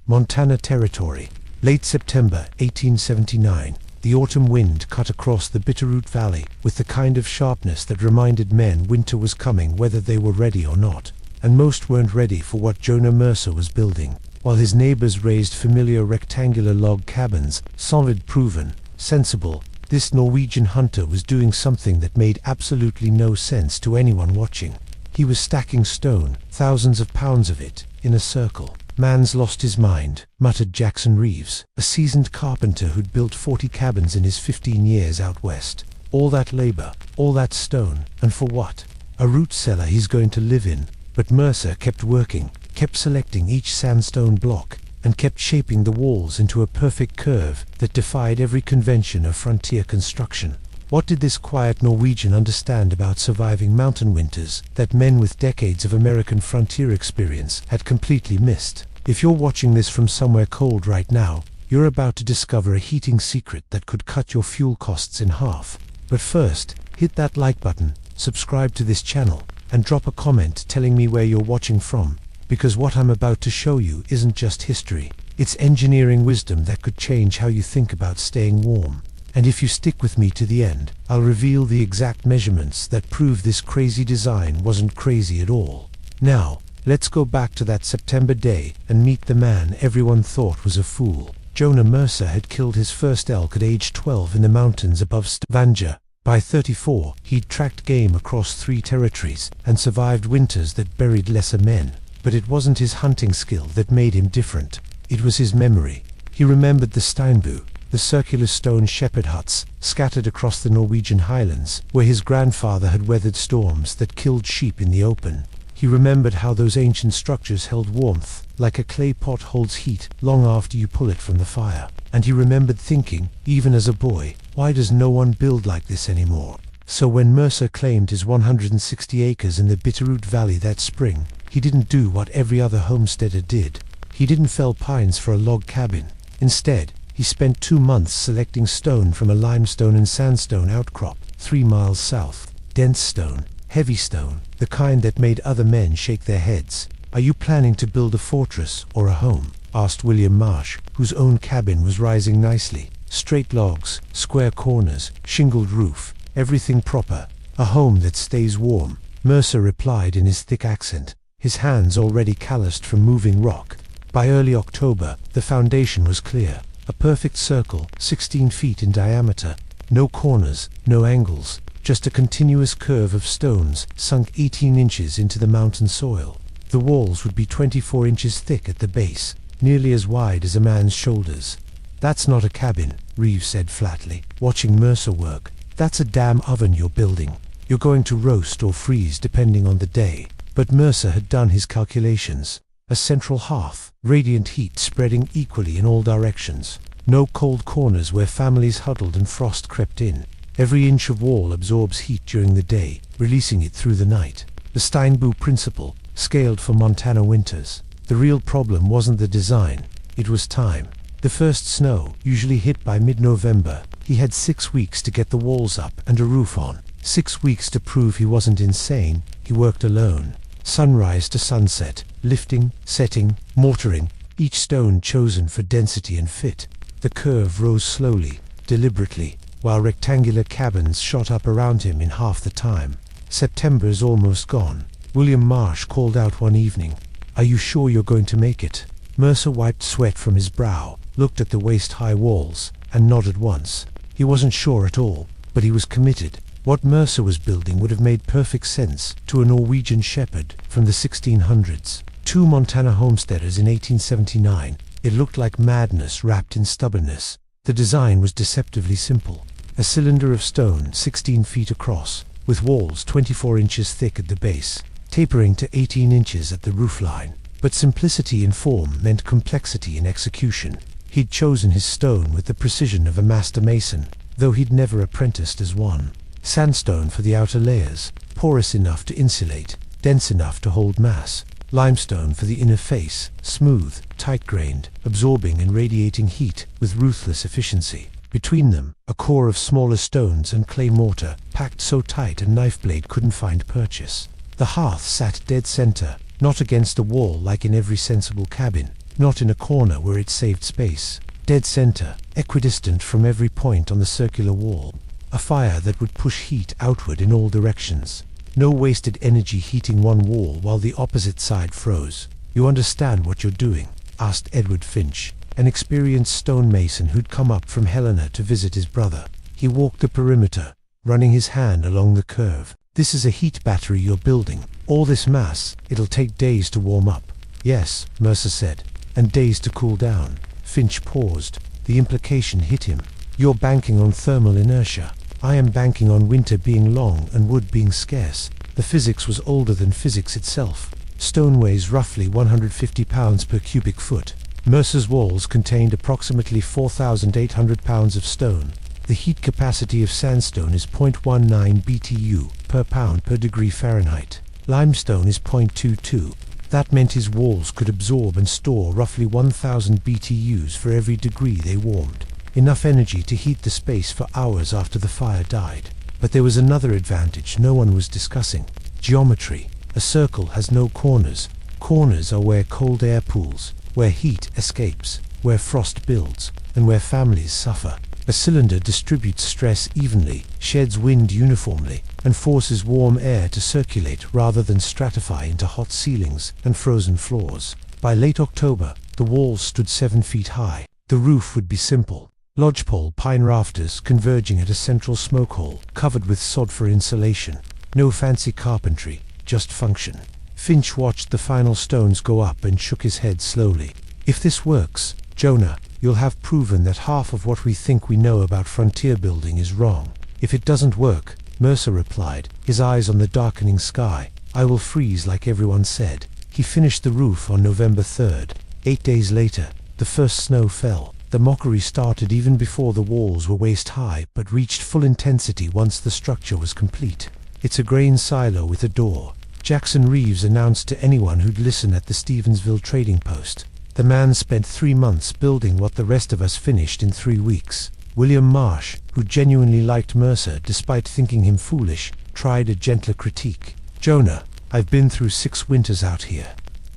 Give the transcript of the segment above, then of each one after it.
Montana Territory. Late September 1879. The autumn wind cut across the Bitterroot Valley with the kind of sharpness that reminded men winter was coming whether they were ready or not. And most weren't ready for what Jonah Mercer was building. While his neighbors raised familiar rectangular log cabins, solid, proven, sensible, this Norwegian hunter was doing something that made absolutely no sense to anyone watching. He was stacking stone, thousands of pounds of it, in a circle. "Man's lost his mind," muttered Jackson Reeves, a seasoned carpenter who'd built 40 cabins in his 15 years out west. All that labor, all that stone, and for what? A root cellar he's going to live in. But Mercer kept working, kept selecting each sandstone block, and kept shaping the walls into a perfect curve that defied every convention of frontier construction. What did this quiet Norwegian understand about surviving mountain winters that men with decades of American frontier experience had completely missed? If you're watching this from somewhere cold right now, you're about to discover a heating secret that could cut your fuel costs in half. But first, hit that like button, subscribe to this channel, and drop a comment telling me where you're watching from, because what I'm about to show you isn't just history, it's engineering wisdom that could change how you think about staying warm. And if you stick with me to the end, I'll reveal the exact measurements that prove this crazy design wasn't crazy at all. Now, let's go back to that September day and meet the man everyone thought was a fool. Jonah Mercer had killed his first elk at age 12 in the mountains above Stavanger. By 34, he'd tracked game across 3 territories and survived winters that buried lesser men. But it wasn't his hunting skill that made him different. It was his memory. He remembered the Steinbu, the circular stone shepherd huts scattered across the Norwegian highlands, where his grandfather had weathered storms that killed sheep in the open. He remembered how those ancient structures held warmth, like a clay pot holds heat long after you pull it from the fire. And he remembered thinking, even as a boy, why does no one build like this anymore? So when Mercer claimed his 160 acres in the Bitterroot Valley that spring, he didn't do what every other homesteader did. He didn't fell pines for a log cabin. Instead, he spent 2 months selecting stone from a limestone and sandstone outcrop 3 miles south. Dense stone, heavy stone, the kind that made other men shake their heads. "Are you planning to build a fortress or a home?" asked William Marsh, whose own cabin was rising nicely. Straight logs, square corners, shingled roof, everything proper. "A home that stays warm," Mercer replied in his thick accent, his hands already calloused from moving rock. By early October, the foundation was clear. A perfect circle, 16 feet in diameter. No corners, no angles, just a continuous curve of stones sunk 18 inches into the mountain soil. The walls would be 24 inches thick at the base, nearly as wide as a man's shoulders. "That's not a cabin," Reeves said flatly, watching Mercer work. "That's a damn oven you're building. You're going to roast or freeze depending on the day." But Mercer had done his calculations. A central hearth, radiant heat spreading equally in all directions. No cold corners where families huddled and frost crept in. Every inch of wall absorbs heat during the day, releasing it through the night. The Steinbu principle, scaled for Montana winters. The real problem wasn't the design, it was time. The first snow usually hit by mid-November. He had 6 weeks to get the walls up and a roof on. 6 weeks to prove he wasn't insane. He worked alone. Sunrise to sunset, lifting, setting, mortaring, each stone chosen for density and fit. The curve rose slowly, deliberately, while rectangular cabins shot up around him in half the time. "September's almost gone," William Marsh called out one evening. "Are you sure you're going to make it?" Mercer wiped sweat from his brow, looked at the waist-high walls, and nodded once. He wasn't sure at all, but he was committed. What Mercer was building would have made perfect sense to a Norwegian shepherd from the 1600s. 2 Montana homesteaders in 1879. It looked like madness wrapped in stubbornness. The design was deceptively simple. A cylinder of stone 16 feet across, with walls 24 inches thick at the base, tapering to 18 inches at the roofline. But simplicity in form meant complexity in execution. He'd chosen his stone with the precision of a master mason, though he'd never apprenticed as one. Sandstone for the outer layers, porous enough to insulate, dense enough to hold mass. Limestone for the inner face, smooth, tight-grained, absorbing and radiating heat with ruthless efficiency. Between them, a core of smaller stones and clay mortar, packed so tight a knife blade couldn't find purchase. The hearth sat dead center, not against a wall like in every sensible cabin, not in a corner where it saved space. Dead center, equidistant from every point on the circular wall. A fire that would push heat outward in all directions. No wasted energy heating one wall while the opposite side froze. "You understand what you're doing?" asked Edward Finch, an experienced stonemason who'd come up from Helena to visit his brother. He walked the perimeter, running his hand along the curve. "This is a heat battery you're building. All this mass, it'll take days to warm up." "Yes," Mercer said, "and days to cool down." Finch paused. The implication hit him. "You're banking on thermal inertia. I am banking on winter being long and wood being scarce." The physics was older than physics itself. Stone weighs roughly 150 pounds per cubic foot. Mercer's walls contained approximately 4,800 pounds of stone. The heat capacity of sandstone is 0.19 BTU per pound per degree Fahrenheit. Limestone is 0.22. That meant his walls could absorb and store roughly 1,000 BTUs for every degree they warmed. Enough energy to heat the space for hours after the fire died. But there was another advantage no one was discussing. Geometry. A circle has no corners. Corners are where cold air pools, where heat escapes, where frost builds, and where families suffer. A cylinder distributes stress evenly, sheds wind uniformly, and forces warm air to circulate rather than stratify into hot ceilings and frozen floors. By late October, the walls stood 7 feet high. The roof would be simple. Lodgepole pine rafters converging at a central smoke hole, covered with sod for insulation. No fancy carpentry, just function. Finch watched the final stones go up and shook his head slowly. "If this works, Jonah, you'll have proven that half of what we think we know about frontier building is wrong." "If it doesn't work," Mercer replied, his eyes on the darkening sky, "I will freeze like everyone said." He finished the roof on November 3rd. 8 days later, the first snow fell. The mockery started even before the walls were waist high, but reached full intensity once the structure was complete. "It's a grain silo with a door," Jackson Reeves announced to anyone who'd listen at the Stevensville trading post. The man spent 3 months building what the rest of us finished in 3 weeks. William Marsh, who genuinely liked Mercer despite thinking him foolish, tried a gentler critique. "Jonah, I've been through 6 winters out here.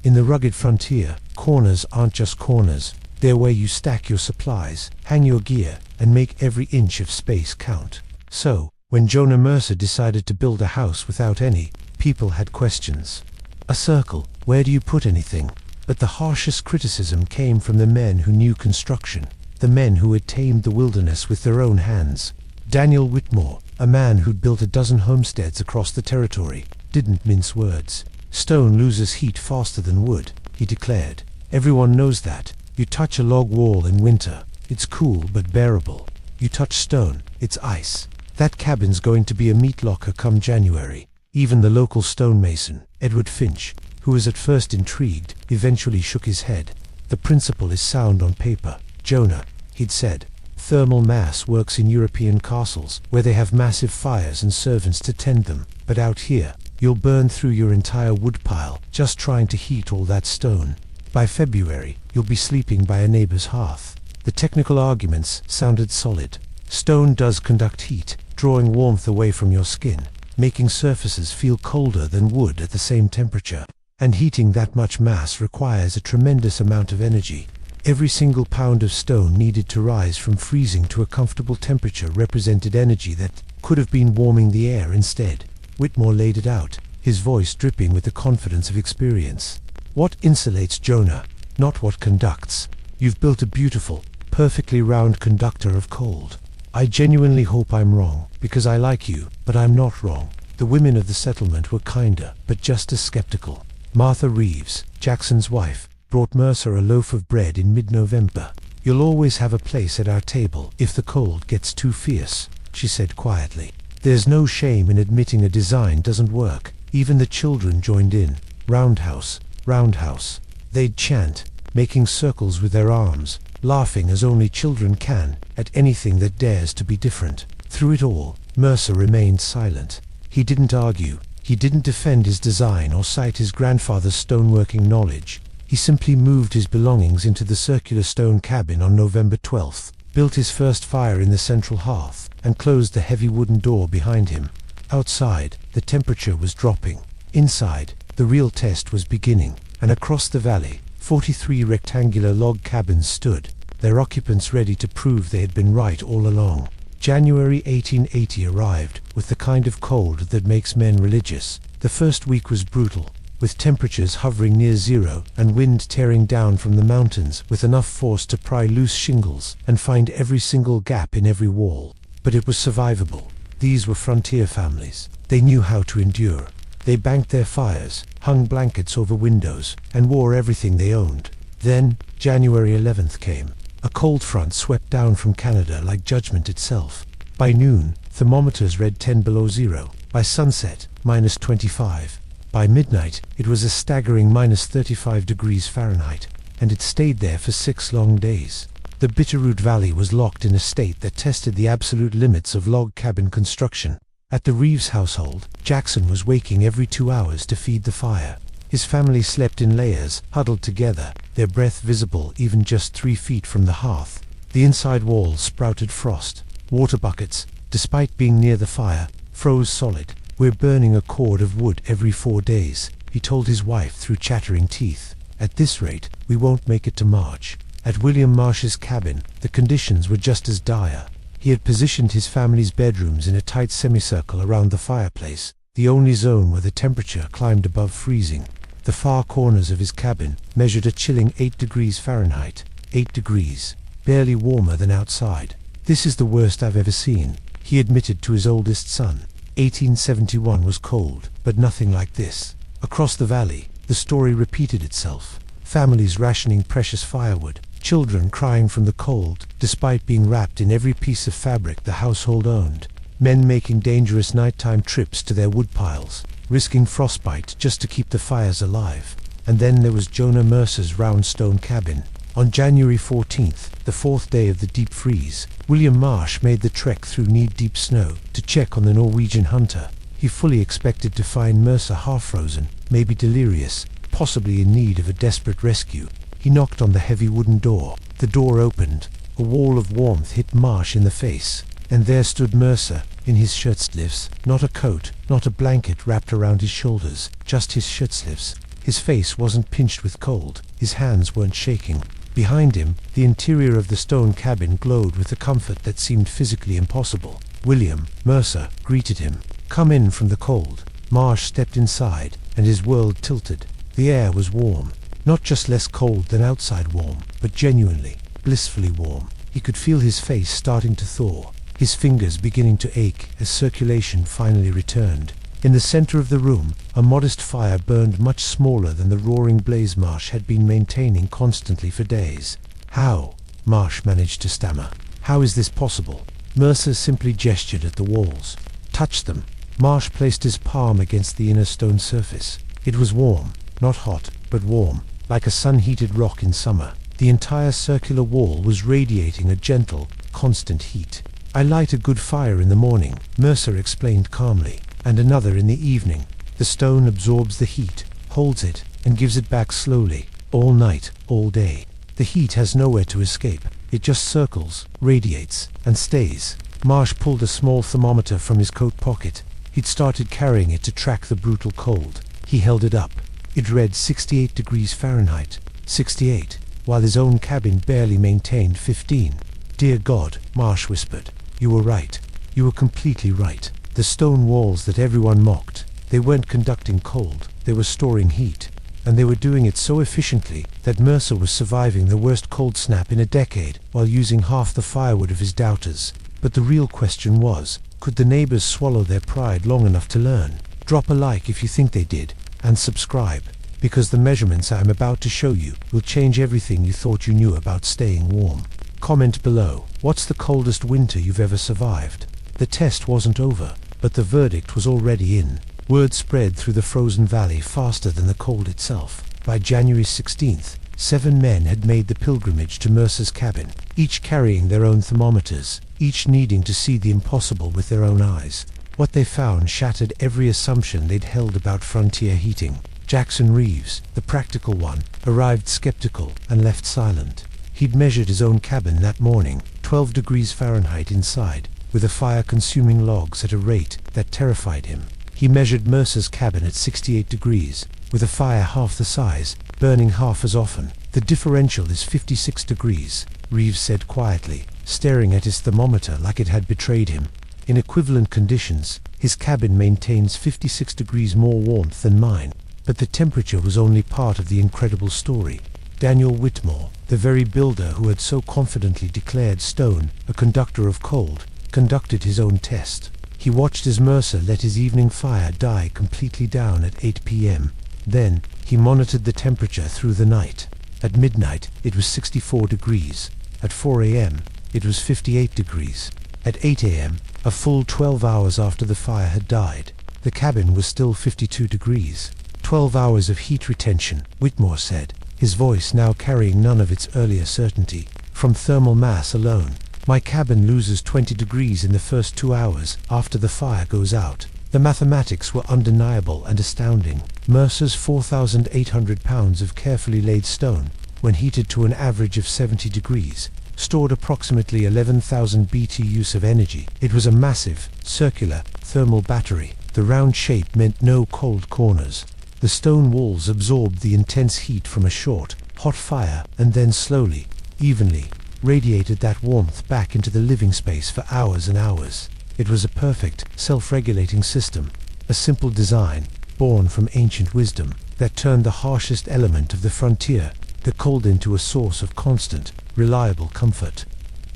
In the rugged frontier, corners aren't just corners. They're where you stack your supplies, hang your gear, and make every inch of space count." So, when Jonah Mercer decided to build a house without any, people had questions. A circle, where do you put anything? But the harshest criticism came from the men who knew construction, the men who had tamed the wilderness with their own hands. Daniel Whitmore, a man who'd built a dozen homesteads across the territory, didn't mince words. "Stone loses heat faster than wood," he declared. "Everyone knows that. You touch a log wall in winter, it's cool but bearable. You touch stone, it's ice. That cabin's going to be a meat locker come January." Even the local stonemason, Edward Finch, who was at first intrigued, eventually shook his head. "The principle is sound on paper, Jonah," he'd said. "Thermal mass works in European castles, where they have massive fires and servants to tend them. But out here, you'll burn through your entire woodpile just trying to heat all that stone. By February, you'll be sleeping by a neighbor's hearth." The technical arguments sounded solid. Stone does conduct heat, drawing warmth away from your skin, making surfaces feel colder than wood at the same temperature. And heating that much mass requires a tremendous amount of energy. Every single pound of stone needed to rise from freezing to a comfortable temperature represented energy that could have been warming the air instead. Whitmore laid it out, his voice dripping with the confidence of experience. "What insulates, Jonah, not what conducts. You've built a beautiful, perfectly round conductor of cold. I genuinely hope I'm wrong, because I like you, but I'm not wrong." The women of the settlement were kinder, but just as skeptical. Martha Reeves, Jackson's wife, brought Mercer a loaf of bread in mid-November. "You'll always have a place at our table if the cold gets too fierce," she said quietly. There's no shame in admitting a design doesn't work. Even the children joined in. "Roundhouse, roundhouse." They'd chant, making circles with their arms, laughing as only children can, at anything that dares to be different. Through it all, Mercer remained silent. He didn't argue. He didn't defend his design or cite his grandfather's stoneworking knowledge. He simply moved his belongings into the circular stone cabin on November 12th, built his first fire in the central hearth, and closed the heavy wooden door behind him. Outside, the temperature was dropping. Inside, the real test was beginning, and across the valley, 43 rectangular log cabins stood, their occupants ready to prove they had been right all along. January 1880 arrived, with the kind of cold that makes men religious. The first week was brutal, with temperatures hovering near zero and wind tearing down from the mountains with enough force to pry loose shingles and find every single gap in every wall. But it was survivable. These were frontier families. They knew how to endure. They banked their fires, hung blankets over windows, and wore everything they owned. Then, January 11th came. A cold front swept down from Canada like judgment itself. By noon, thermometers read 10 below zero. By sunset, minus 25. By midnight, it was a staggering minus 35 degrees Fahrenheit, and it stayed there for 6 long days. The Bitterroot Valley was locked in a state that tested the absolute limits of log cabin construction. At the Reeves household, Jackson was waking every 2 hours to feed the fire. His family slept in layers, huddled together, their breath visible even just 3 feet from the hearth. The inside walls sprouted frost. Water buckets, despite being near the fire, froze solid. "We're burning a cord of wood every 4 days," he told his wife through chattering teeth. "At this rate, we won't make it to March." At William Marsh's cabin, the conditions were just as dire. He had positioned his family's bedrooms in a tight semicircle around the fireplace, the only zone where the temperature climbed above freezing. The far corners of his cabin measured a chilling 8 degrees Fahrenheit, 8 degrees, barely warmer than outside. "This is the worst I've ever seen," he admitted to his oldest son. 1871 was cold, but nothing like this. Across the valley, the story repeated itself. Families rationing precious firewood, children crying from the cold, despite being wrapped in every piece of fabric the household owned. Men making dangerous nighttime trips to their woodpiles, risking frostbite just to keep the fires alive. And then there was Jonah Mercer's round stone cabin. On January 14th, the 4th day of the deep freeze, William Marsh made the trek through knee-deep snow to check on the Norwegian hunter. He fully expected to find Mercer half-frozen, maybe delirious, possibly in need of a desperate rescue. He knocked on the heavy wooden door. The door opened. A wall of warmth hit Marsh in the face. And there stood Mercer, in his shirtsleeves. Not a coat, not a blanket wrapped around his shoulders, just his shirtsleeves. His face wasn't pinched with cold. His hands weren't shaking. Behind him, the interior of the stone cabin glowed with a comfort that seemed physically impossible. William Mercer greeted him. "Come in from the cold." Marsh stepped inside, and his world tilted. The air was warm. Not just less cold than outside warm, but genuinely, blissfully warm. He could feel his face starting to thaw, his fingers beginning to ache as circulation finally returned. In the center of the room, a modest fire burned much smaller than the roaring blaze Marsh had been maintaining constantly for days. "How?" Marsh managed to stammer. "How is this possible?" Mercer simply gestured at the walls. "Touch them." Marsh placed his palm against the inner stone surface. It was warm, not hot, but warm, like a sun-heated rock in summer. The entire circular wall was radiating a gentle, constant heat. "I light a good fire in the morning," Mercer explained calmly, "and another in the evening. The stone absorbs the heat, holds it, and gives it back slowly, all night, all day. The heat has nowhere to escape. It just circles, radiates, and stays." Marsh pulled a small thermometer from his coat pocket. He'd started carrying it to track the brutal cold. He held it up. It read 68 degrees Fahrenheit, 68, while his own cabin barely maintained 15. "Dear God," Marsh whispered, "you were right. You were completely right. The stone walls that everyone mocked, they weren't conducting cold, they were storing heat. And they were doing it so efficiently that Mercer was surviving the worst cold snap in a decade while using half the firewood of his doubters. But the real question was, could the neighbors swallow their pride long enough to learn? Drop a like if you think they did, and subscribe, because the measurements I am about to show you will change everything you thought you knew about staying warm. Comment below, what's the coldest winter you've ever survived? The test wasn't over, but the verdict was already in. Word spread through the frozen valley faster than the cold itself. By January 16th, 7 men had made the pilgrimage to Mercer's cabin, each carrying their own thermometers, each needing to see the impossible with their own eyes. What they found shattered every assumption they'd held about frontier heating. Jackson Reeves, the practical one, arrived skeptical and left silent. He'd measured his own cabin that morning, 12 degrees Fahrenheit inside, with a fire consuming logs at a rate that terrified him. He measured Mercer's cabin at 68 degrees, with a fire half the size, burning half as often. The differential is 56 degrees, Reeves said quietly, staring at his thermometer like it had betrayed him. In equivalent conditions, his cabin maintains 56 degrees more warmth than mine. But the temperature was only part of the incredible story. Daniel Whitmore, the very builder who had so confidently declared stone a conductor of cold, conducted his own test. He watched as Mercer let his evening fire die completely down at 8 p.m. Then, he monitored the temperature through the night. At midnight, it was 64 degrees. At 4 a.m., it was 58 degrees. At 8 a.m., a full 12 hours after the fire had died, the cabin was still 52 degrees. 12 hours of heat retention, Whitmore said, his voice now carrying none of its earlier certainty. From thermal mass alone, my cabin loses 20 degrees in the first 2 hours after the fire goes out. The mathematics were undeniable and astounding. Mercer's 4,800 pounds of carefully laid stone, when heated to an average of 70 degrees, stored approximately 11,000 BTUs of energy. It was a massive, circular, thermal battery. The round shape meant no cold corners. The stone walls absorbed the intense heat from a short, hot fire and then slowly, evenly, radiated that warmth back into the living space for hours and hours. It was a perfect, self-regulating system, a simple design, born from ancient wisdom, that turned the harshest element of the frontier, the cold, into a source of constant, reliable comfort.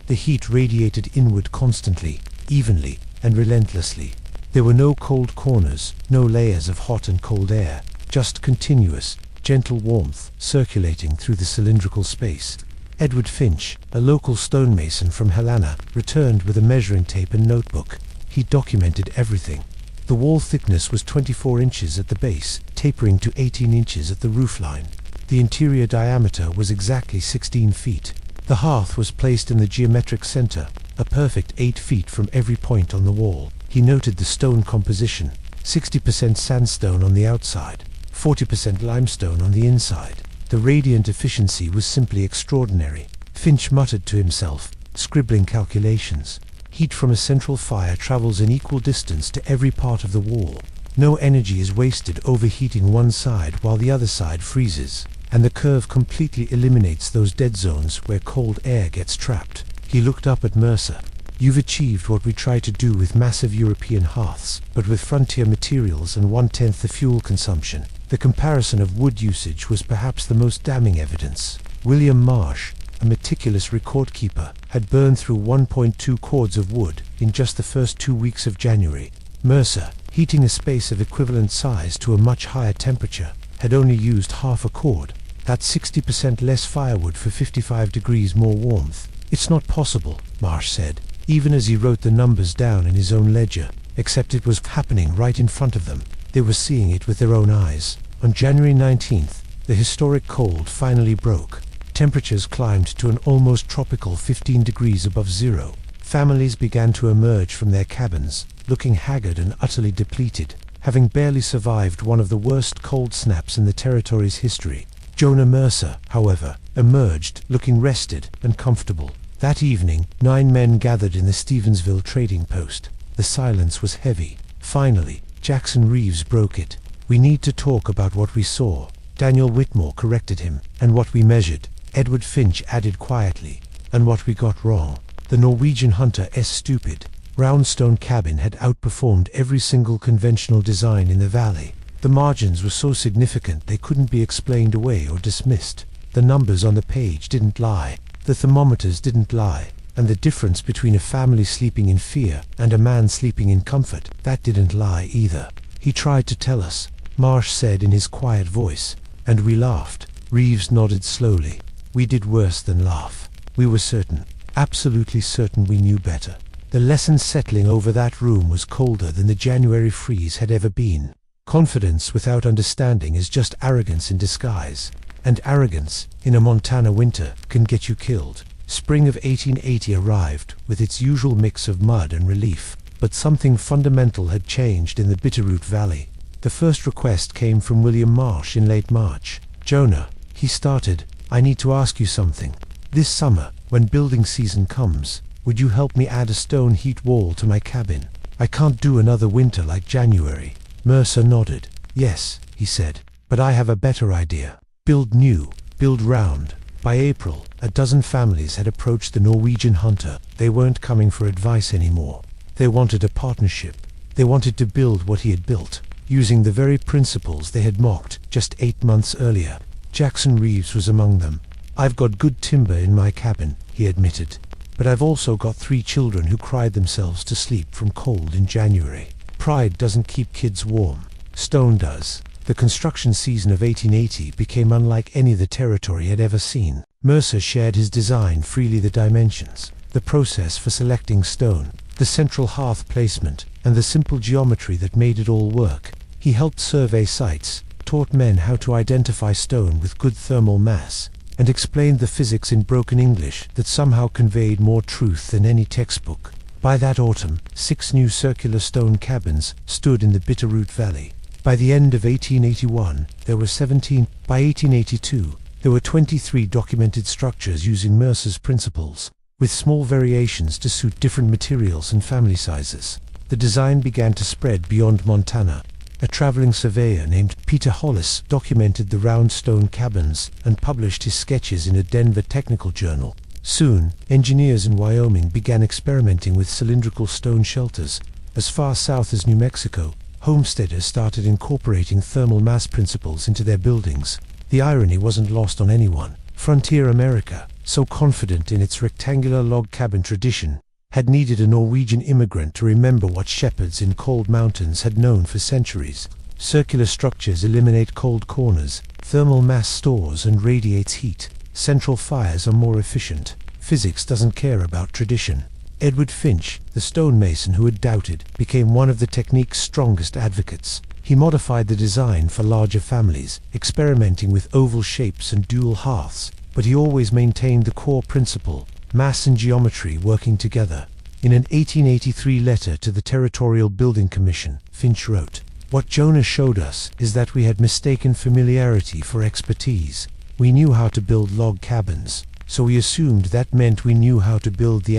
The heat radiated inward constantly, evenly, and relentlessly. There were no cold corners, no layers of hot and cold air, just continuous, gentle warmth circulating through the cylindrical space. Edward Finch, a local stonemason from Helena, returned with a measuring tape and notebook. He documented everything. The wall thickness was 24 inches at the base, tapering to 18 inches at the roofline. The interior diameter was exactly 16 feet. The hearth was placed in the geometric center, a perfect 8 feet from every point on the wall. He noted the stone composition: 60% sandstone on the outside, 40% limestone on the inside. The radiant efficiency was simply extraordinary. Finch muttered to himself, scribbling calculations. Heat from a central fire travels an equal distance to every part of the wall. No energy is wasted overheating one side while the other side freezes, and the curve completely eliminates those dead zones where cold air gets trapped. He looked up at Mercer. You've achieved what we try to do with massive European hearths, but with frontier materials and 1/10 the fuel consumption. The comparison of wood usage was perhaps the most damning evidence. William Marsh, a meticulous record keeper, had burned through 1.2 cords of wood in just the first 2 weeks of January. Mercer, heating a space of equivalent size to a much higher temperature, had only used half a cord. That's 60% less firewood for 55 degrees more warmth. It's not possible, Marsh said, even as he wrote the numbers down in his own ledger, except it was happening right in front of them. They were seeing it with their own eyes. On January 19th, the historic cold finally broke. Temperatures climbed to an almost tropical 15 degrees above zero. Families began to emerge from their cabins, looking haggard and utterly depleted, having barely survived one of the worst cold snaps in the territory's history. Jonah Mercer, however, emerged, looking rested and comfortable. That evening, 9 men gathered in the Stevensville trading post. The silence was heavy. Finally, Jackson Reeves broke it. We need to talk about what we saw, Daniel Whitmore corrected him, and what we measured, Edward Finch added quietly, and what we got wrong. The Norwegian hunter's stupid, roundstone cabin had outperformed every single conventional design in the valley. The margins were so significant they couldn't be explained away or dismissed. The numbers on the page didn't lie, the thermometers didn't lie, and the difference between a family sleeping in fear and a man sleeping in comfort, that didn't lie either. He tried to tell us, Marsh said in his quiet voice, and we laughed. Reeves nodded slowly. We did worse than laugh. We were certain, absolutely certain we knew better. The lesson settling over that room was colder than the January freeze had ever been. Confidence without understanding is just arrogance in disguise, and arrogance, in a Montana winter, can get you killed. Spring of 1880 arrived, with its usual mix of mud and relief, but something fundamental had changed in the Bitterroot Valley. The first request came from William Marsh in late March. Jonah, he started, I need to ask you something. This summer, when building season comes, would you help me add a stone heat wall to my cabin? I can't do another winter like January. Mercer nodded. Yes, he said, but I have a better idea. Build new, build round. By April, a dozen families had approached the Norwegian hunter. They weren't coming for advice anymore. They wanted a partnership. They wanted to build what he had built, using the very principles they had mocked just 8 months earlier. Jackson Reeves was among them. "I've got good timber in my cabin," he admitted, "but I've also got 3 children who cried themselves to sleep from cold in January. Pride doesn't keep kids warm. Stone does." The construction season of 1880 became unlike any the territory had ever seen. Mercer shared his design freely: the dimensions, the process for selecting stone, the central hearth placement, and the simple geometry that made it all work. He helped survey sites, taught men how to identify stone with good thermal mass, and explained the physics in broken English that somehow conveyed more truth than any textbook. By that autumn, 6 new circular stone cabins stood in the Bitterroot Valley. By the end of 1881, there were 17. By 1882, there were 23 documented structures using Mercer's principles, with small variations to suit different materials and family sizes. The design began to spread beyond Montana. A traveling surveyor named Peter Hollis documented the round stone cabins and published his sketches in a Denver technical journal. Soon, engineers in Wyoming began experimenting with cylindrical stone shelters. As far south as New Mexico, homesteaders started incorporating thermal mass principles into their buildings. The irony wasn't lost on anyone. Frontier America, so confident in its rectangular log cabin tradition, had needed a Norwegian immigrant to remember what shepherds in cold mountains had known for centuries. Circular structures eliminate cold corners, thermal mass stores and radiates heat. Central fires are more efficient. Physics doesn't care about tradition. Edward Finch, the stonemason who had doubted, became one of the technique's strongest advocates. He modified the design for larger families, experimenting with oval shapes and dual hearths, but he always maintained the core principle: mass and geometry working together. In an 1883 letter to the Territorial Building Commission, Finch wrote, "What Jonah showed us is that we had mistaken familiarity for expertise. We knew how to build log cabins, so we assumed that meant we knew how to build the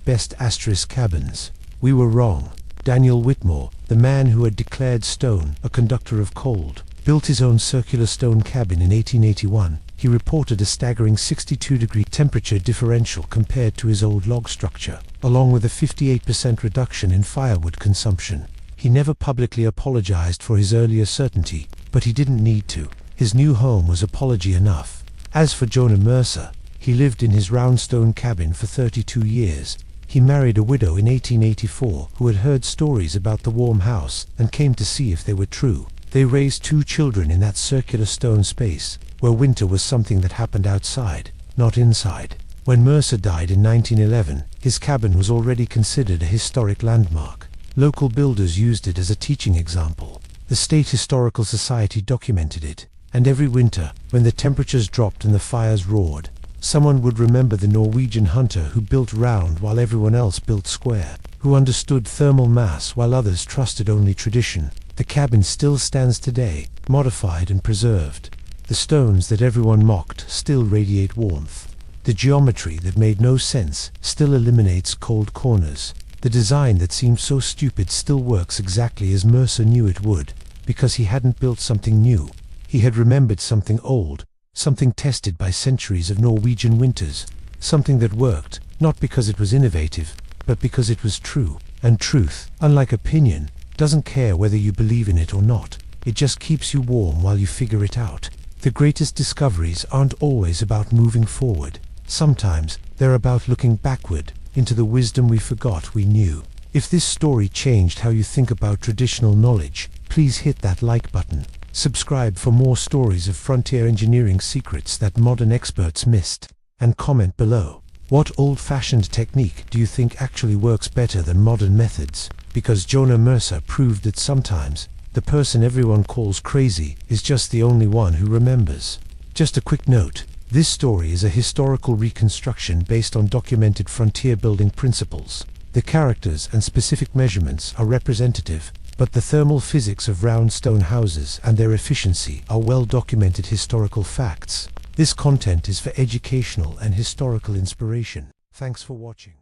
*best* cabins. We were wrong." Daniel Whitmore, the man who had declared stone a conductor of cold, built his own circular stone cabin in 1881. He reported a staggering 62-degree temperature differential compared to his old log structure, along with a 58% reduction in firewood consumption. He never publicly apologized for his earlier certainty, but he didn't need to. His new home was apology enough. As for Jonah Mercer, he lived in his round stone cabin for 32 years. He married a widow in 1884 who had heard stories about the warm house and came to see if they were true. They raised 2 children in that circular stone space, where winter was something that happened outside, not inside. When Mercer died in 1911, his cabin was already considered a historic landmark. Local builders used it as a teaching example. The State Historical Society documented it, and every winter, when the temperatures dropped and the fires roared, someone would remember the Norwegian hunter who built round while everyone else built square, who understood thermal mass while others trusted only tradition. The cabin still stands today, modified and preserved. The stones that everyone mocked still radiate warmth. The geometry that made no sense still eliminates cold corners. The design that seemed so stupid still works exactly as Mercer knew it would, because he hadn't built something new. He had remembered something old, something tested by centuries of Norwegian winters, something that worked, not because it was innovative, but because it was true. And truth, unlike opinion, doesn't care whether you believe in it or not. It just keeps you warm while you figure it out. The greatest discoveries aren't always about moving forward. Sometimes they're about looking backward into the wisdom we forgot we knew. If this story changed how you think about traditional knowledge, please hit that like button. Subscribe for more stories of frontier engineering secrets that modern experts missed. And comment below. What old-fashioned technique do you think actually works better than modern methods? Because Jonah Mercer proved that sometimes the person everyone calls crazy is just the only one who remembers. Just a quick note, this story is a historical reconstruction based on documented frontier building principles. The characters and specific measurements are representative, but the thermal physics of round stone houses and their efficiency are well-documented historical facts. This content is for educational and historical inspiration. Thanks for watching.